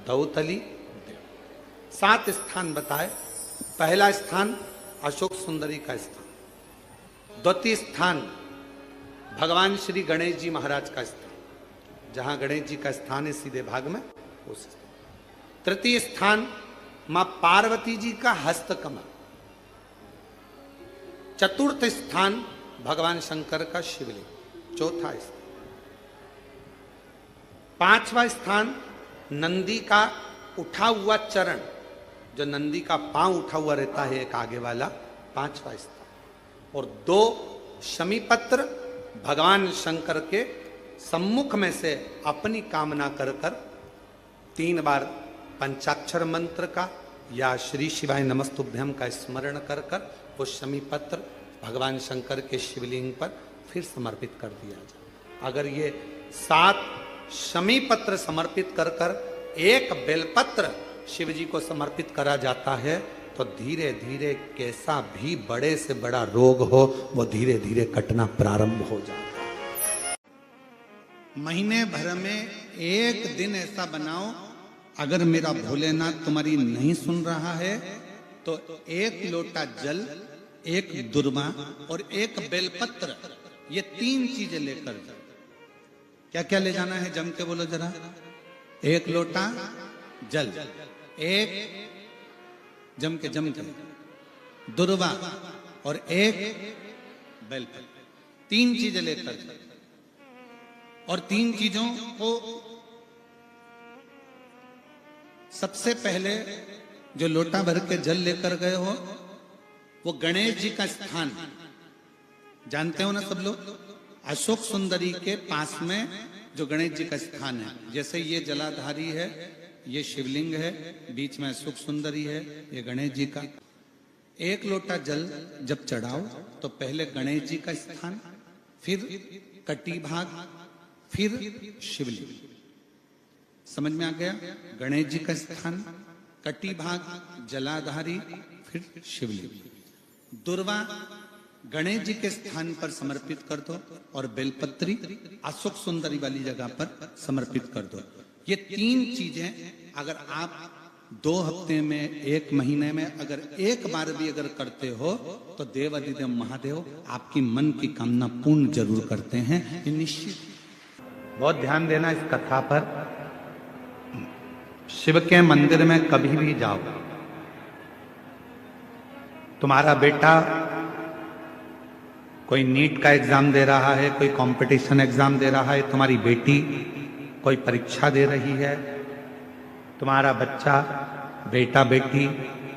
दौतली देव। 7 स्थान बताए। पहला स्थान अशोक सुंदरी का स्थान, द्वितीय स्थान भगवान श्री गणेश जी महाराज का स्थान, जहां गणेश जी का स्थान है सीधे भाग में उस स्थान। तृतीय स्थान मां पार्वती जी का हस्तकमल। चतुर्थ स्थान भगवान शंकर का शिवलिंग। चौथा स्थान। पांचवा स्थान नंदी का उठा हुआ चरण, जो नंदी का पांव उठा हुआ रहता है एक आगे वाला, पांचवा स्थान। और 2 शमीपत्र भगवान शंकर के सम्मुख में से अपनी कामना कर 3 बार पंचाक्षर मंत्र का या श्री शिवाय नमस्तुभ्यम का स्मरण कर वो शमीपत्र भगवान शंकर के शिवलिंग पर फिर समर्पित कर दिया जाए। अगर ये 7 शमीपत्र समर्पित कर एक बेलपत्र शिव जी को समर्पित करा जाता है तो धीरे धीरे कैसा भी बड़े से बड़ा रोग हो वो धीरे धीरे कटना प्रारंभ हो जाता है। महीने भर में एक दिन ऐसा बनाओ, अगर मेरा भोलेनाथ तुम्हारी नहीं सुन रहा है तो 1 लोटा जल, 1 दुर्वा और 1 बेलपत्र, ये 3 चीजें लेकर जाओ। क्या क्या ले जाना है जम के बोलो जरा। 1 लोटा जल, 1 जम के दुर्वा और 1 बेलपत्र, 3 चीजें लेकर जाओ। और 3 चीजों को सबसे पहले जो लोटा भर के जल लेकर गए हो वो गणेश जी का स्थान जानते हो ना सब लोग। अशोक सुंदरी के पास में जो गणेश जी का स्थान है, जैसे ये जलाधारी है, ये शिवलिंग है, बीच में अशोक सुंदरी है, ये गणेश जी का। 1 लोटा जल जब चढ़ाओ तो पहले गणेश जी का स्थान, फिर कटी भाग, फिर शिवलिंग। समझ में आ गया? गणेश जी का स्थान, कटी भाग, जलाधारी, फिर शिवलिंग। दुर्वा गणेश जी के स्थान पर समर्पित कर दो और बेलपत्री अशोक सुंदरी वाली जगह पर समर्पित कर दो। ये 3 चीजें अगर आप 2 हफ्ते में, 1 महीने में अगर एक बार भी अगर करते हो तो देवाधिदेव महादेव आपकी मन की कामना पूर्ण जरूर करते हैं, ये निश्चित। बहुत ध्यान देना इस कथा पर। शिव के मंदिर में कभी भी जाओ, तुम्हारा बेटा कोई नीट का एग्जाम दे रहा है, कोई कंपटीशन एग्जाम दे रहा है, तुम्हारी बेटी कोई परीक्षा दे रही है, तुम्हारा बच्चा, बेटा बेटी,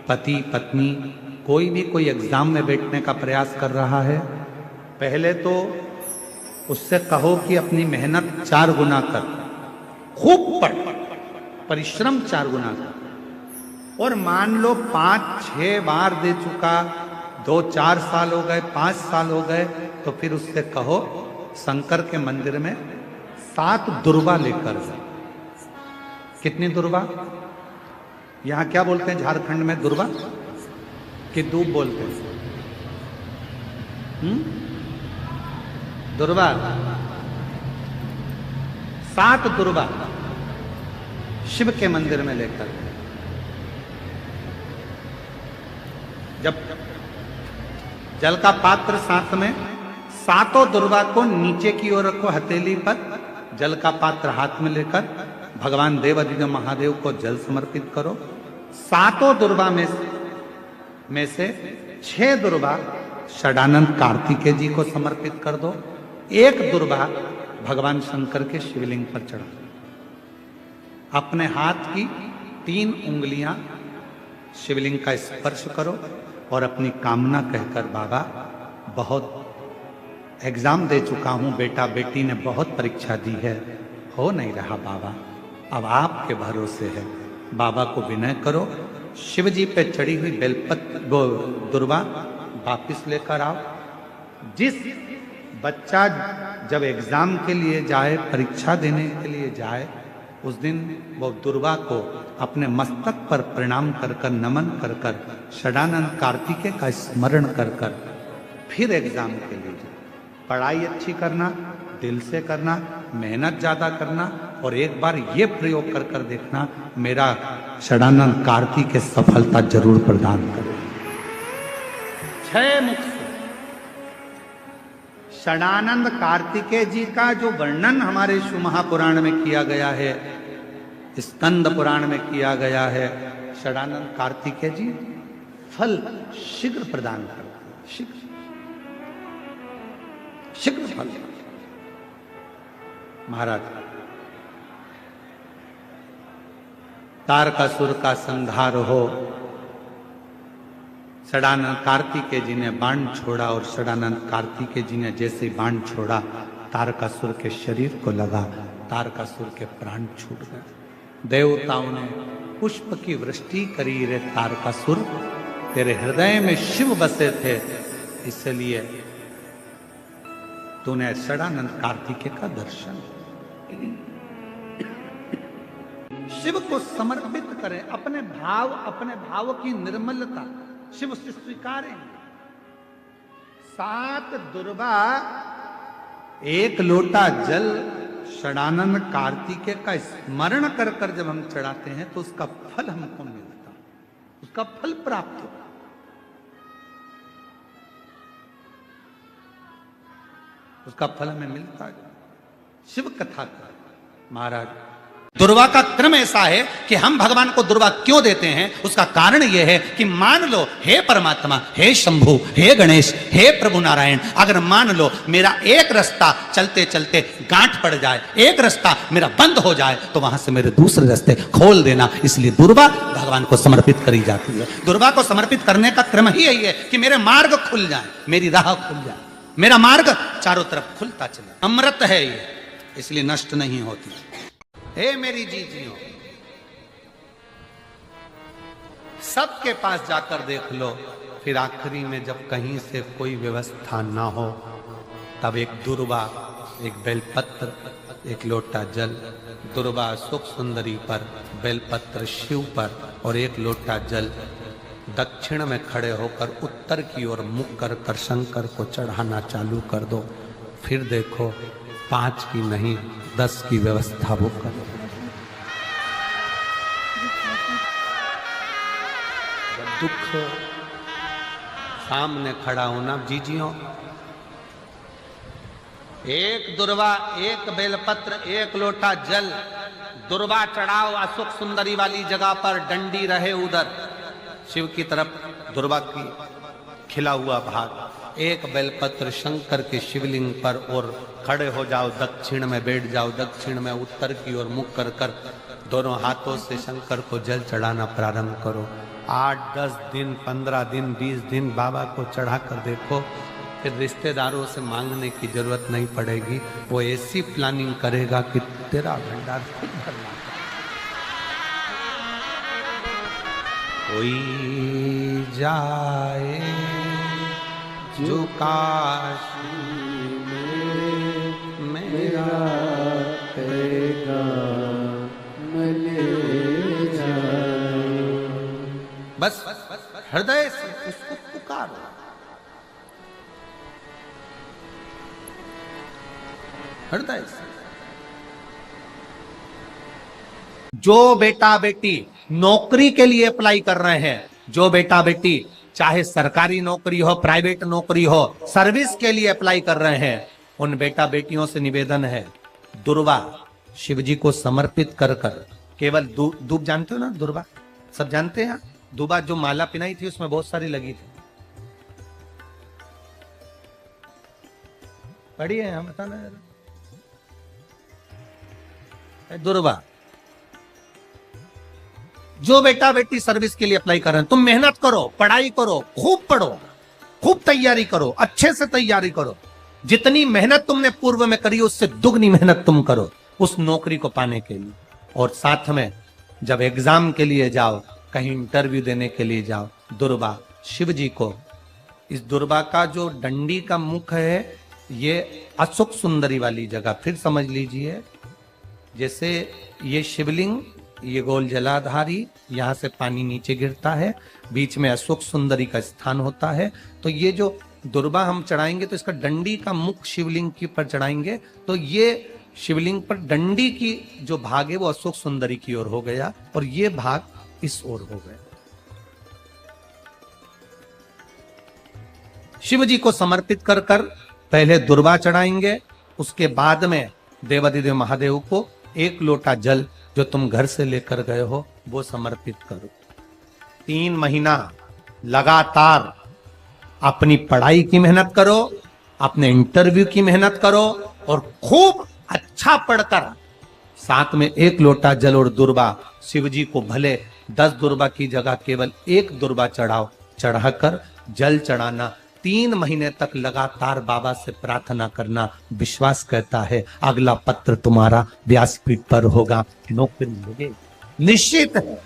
पति पत्नी कोई भी कोई एग्जाम में बैठने का प्रयास कर रहा है, पहले तो उससे कहो कि अपनी मेहनत 4 गुना कर, खूब पढ़, परिश्रम 4 गुना कर। और मान लो 5-6 बार दे चुका, 2-4 साल हो गए, 5 साल हो गए, तो फिर उससे कहो शंकर के मंदिर में 7 दुर्वा लेकर जाए। कितनी दुर्वा? यहां क्या बोलते हैं झारखंड में? दुर्वा कि दूब बोलते हैं? दुर्वा। 7 दुर्वा शिव के मंदिर में लेकर, जब जल का पात्र साथ में, 7 दुर्वा को नीचे की ओर रखो हथेली पर, जल का पात्र हाथ में लेकर भगवान देवाधिदेव महादेव को जल समर्पित करो। 7 दुर्वा में से 6 दुर्वा षडानंद कार्तिकेय जी को समर्पित कर दो, 1 दुर्वा भगवान शंकर के शिवलिंग पर चढ़ा। अपने हाथ की 3 उंगलियां शिवलिंग का स्पर्श करो और अपनी कामना कहकर, बाबा बहुत एग्जाम दे चुका हूं, बेटा बेटी ने बहुत परीक्षा दी है, हो नहीं रहा बाबा, अब आपके भरोसे है। बाबा को विनय करो, शिव जी पे चढ़ी हुई दुर्वा वापिस लेकर आओ। जिस बच्चा जब एग्जाम के लिए जाए, परीक्षा देने के लिए जाए, उस दिन वो दुर्वा को अपने मस्तक पर प्रणाम कर कर, नमन कर कर, षडानंद कार्तिकेय का स्मरण कर कर फिर एग्जाम के लिए जाए। पढ़ाई अच्छी करना, दिल से करना, मेहनत ज्यादा करना, और एक बार ये प्रयोग कर कर देखना, मेरा षडानंद कार्तिक सफलता जरूर प्रदान करे। 6 मुख से षडानंद कार्तिकेय जी का जो वर्णन हमारे शिव महापुराण में किया गया है, स्कंद पुराण में किया गया है, षडानंद कार्तिकेय जी फल शीघ्र प्रदान करते हैं, शीघ्र फल। महाराज तारकासुर का संहार हो, षडानंद कार्तिकेय जी ने बाण छोड़ा और षडानंद कार्तिकेय जी ने जैसे बाण छोड़ा तारकासुर के शरीर को लगा, तारकासुर के प्राण छूट गए। देवताओं ने पुष्प की वृष्टि करी, रे तारकासुर तेरे हृदय में शिव बसे थे, इसलिए तूने षडानंद कार्तिकेय का दर्शन। शिव को समर्पित करें, अपने भाव की निर्मलता शिव से स्वीकारें। 7 दुर्वा 1 लोटा जल षडानंद कार्तिकेय का स्मरण कर कर जब हम चढ़ाते हैं तो उसका फल हमको मिलता, उसका फल प्राप्त होता। उसका फल हमें मिलता है। शिव कथा का महाराज दुर्वा का क्रम ऐसा है कि हम भगवान को दुर्वा क्यों देते हैं, उसका कारण यह है कि मान लो हे परमात्मा, हे शंभु, हे गणेश, हे प्रभु नारायण, अगर मान लो मेरा एक रास्ता चलते चलते गांठ पड़ जाए, एक रास्ता मेरा बंद हो जाए, तो वहां से मेरे दूसरे रास्ते खोल देना। इसलिए दुर्वा भगवान को समर्पित करी जाती है। दुर्वा को समर्पित करने का क्रम ही यही है कि मेरे मार्ग खुल जाए, मेरी राह खुल जाए, मेरा मार्ग चारों तरफ खुलता चले। अमृत है ये, इसलिए नष्ट नहीं होती। हे मेरी जीजियों, सबके पास जाकर देख लो, फिर आखिरी में जब कहीं से कोई व्यवस्था ना हो, तब एक दुर्वा, एक बेलपत्र, एक लोटा जल, दुर्वा सुख सुंदरी पर, बेलपत्र शिव पर और एक लोटा जल दक्षिण में खड़े होकर उत्तर की ओर मुख कर कर शंकर को चढ़ाना चालू कर दो। फिर देखो 5 की नहीं 10 की व्यवस्था वो कर। दुख सामने खड़ा होना जीजियों, एक दुर्वा, एक बेलपत्र, एक लोटा जल, दुर्वा चढ़ाओ असुख सुंदरी वाली जगह पर, डंडी रहे उधर शिव की तरफ, दुर्वा की खिला हुआ भाग, एक बेलपत्र शंकर के शिवलिंग पर और खड़े हो जाओ, दक्षिण में बैठ जाओ, दक्षिण में उत्तर की ओर मुख कर कर दोनों हाथों से शंकर को जल चढ़ाना प्रारंभ करो। 8, 10 दिन, 15 दिन, 20 दिन बाबा को चढ़ा कर देखो, फिर रिश्तेदारों से मांगने की जरूरत नहीं पड़ेगी। वो ऐसी प्लानिंग करेगा कि तेरा भंडार खुद भरना। कोई जाए जो काशी में मेरा ले जाए, बस हृदय से उसको पुकारो। हृदय से जो बेटा बेटी नौकरी के लिए अप्लाई कर रहे हैं, जो बेटा बेटी चाहे सरकारी नौकरी हो, प्राइवेट नौकरी हो, सर्विस के लिए अप्लाई कर रहे हैं, उन बेटा बेटियों से निवेदन है, दुर्वा शिव जी को समर्पित कर कर केवल दूब जानते हो ना, दुर्वा सब जानते हैं। दुबा जो माला पिनाई थी उसमें बहुत सारी लगी थी, पढ़ी है यहाँ, बताना दुर्वा। जो बेटा बेटी सर्विस के लिए अप्लाई कर रहे हैं, तुम मेहनत करो, पढ़ाई करो, खूब पढ़ो, खूब तैयारी करो, अच्छे से तैयारी करो। जितनी मेहनत तुमने पूर्व में करी उससे दुगनी मेहनत तुम करो उस नौकरी को पाने के लिए। और साथ में जब एग्जाम के लिए जाओ, कहीं इंटरव्यू देने के लिए जाओ, दुर्वा शिव जी को, इस दुर्वा का जो डंडी का मुख है ये असुख सुंदरी वाली जगह, फिर समझ लीजिए जैसे ये शिवलिंग, ये गोल जलाधारी, यहाँ से पानी नीचे गिरता है, बीच में अशोक सुंदरी का स्थान होता है। तो ये जो दुर्वा हम चढ़ाएंगे तो इसका डंडी का मुख शिवलिंग के ऊपर चढ़ाएंगे तो ये शिवलिंग पर डंडी की जो भाग है वो अशोक सुंदरी की ओर हो गया और ये भाग इस ओर हो गया। शिव जी को समर्पित कर कर पहले दुर्वा चढ़ाएंगे, उसके बाद में देवाधिदेव महादेव को एक लोटा जल जो तुम घर से लेकर गए हो वो समर्पित करो। 3 महीना लगातार अपनी पढ़ाई की मेहनत करो, अपने इंटरव्यू की मेहनत करो और खूब अच्छा पढ़कर साथ में 1 लोटा जल और दुर्वा, शिव जी को भले 10 दुर्वा की जगह केवल 1 दुर्वा चढ़ाओ, चढ़ाकर जल चढ़ाना। 3 महीने तक लगातार बाबा से प्रार्थना करना। विश्वास कहता है अगला पत्र तुम्हारा व्यासपीठ पर होगा, नौकरी मिलेगी, निश्चित है।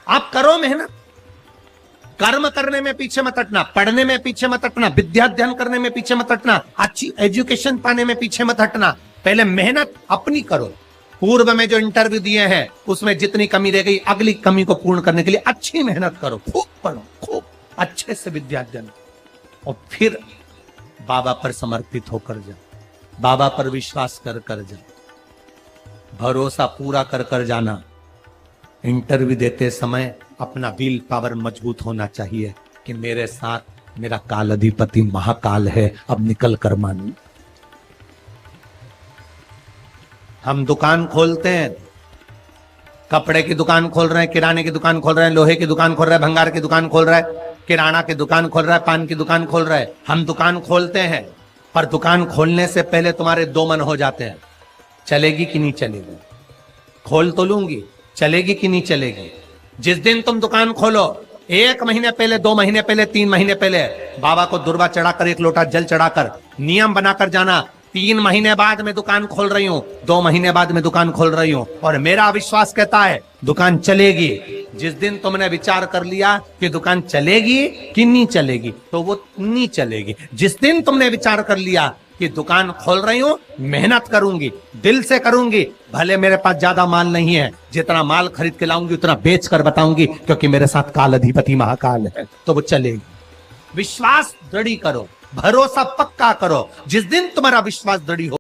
आप करो मेहनत, कर्म करने में पीछे मत हटना, पढ़ने में पीछे मत हटना, विद्या अध्ययन करने में पीछे मत हटना, अच्छी एजुकेशन पाने में पीछे मत हटना। पहले मेहनत अपनी करो। पूर्व में जो इंटरव्यू दिए हैं उसमें जितनी कमी रह गई, अगली कमी को पूर्ण करने के लिए अच्छी मेहनत करो, खूब पढ़ो, खूब अच्छे से विद्या अध्ययन, और फिर बाबा पर समर्पित होकर जाओ, बाबा पर विश्वास कर कर जाओ, भरोसा पूरा कर कर जाना। इंटरव्यू देते समय अपना विल पावर मजबूत होना चाहिए कि मेरे साथ मेरा काल अधिपति महाकाल है, अब निकल कर मानू। हम दुकान खोलते हैं, कपड़े की दुकान खोल रहे हैं, किराने की दुकान खोल रहे हैं, लोहे की दुकान खोल रहे हैं, भंगार की दुकान खोल रहा है, किराना की दुकान खोल रहा है, पान की दुकान खोल रहा है। हम दुकान खोलते हैं, पर दुकान खोलने से पहले तुम्हारे 2 मन हो जाते हैं, चलेगी कि नहीं चलेगी। खोल तो लूंगी, चलेगी कि नहीं चलेगी। जिस दिन तुम दुकान खोलो 1 महीने पहले, 2 महीने पहले, 3 महीने पहले बाबा को दुर्वा चढ़ाकर 1 लोटा जल चढ़ाकर नियम बनाकर जाना, 3 महीने बाद मैं दुकान खोल रही हूं, 2 महीने बाद मैं दुकान खोल रही हूं और मेरा विश्वास कहता है दुकान चलेगी। जिस दिन तुमने विचार कर लिया कि दुकान चलेगी कि नहीं चलेगी, तो वो नहीं चलेगी। जिस दिन तुमने विचार कर लिया कि दुकान खोल रही हूं, मेहनत करूंगी, दिल से करूंगी, भले मेरे पास ज्यादा माल नहीं है, जितना माल खरीद के लाऊंगी उतना बेच कर बताऊंगी क्योंकि मेरे साथ काल अधिपति महाकाल है, तो वो चलेगी। विश्वास दृढ़ करो, भरोसा पक्का करो। जिस दिन तुम्हारा विश्वास दृढ़ हो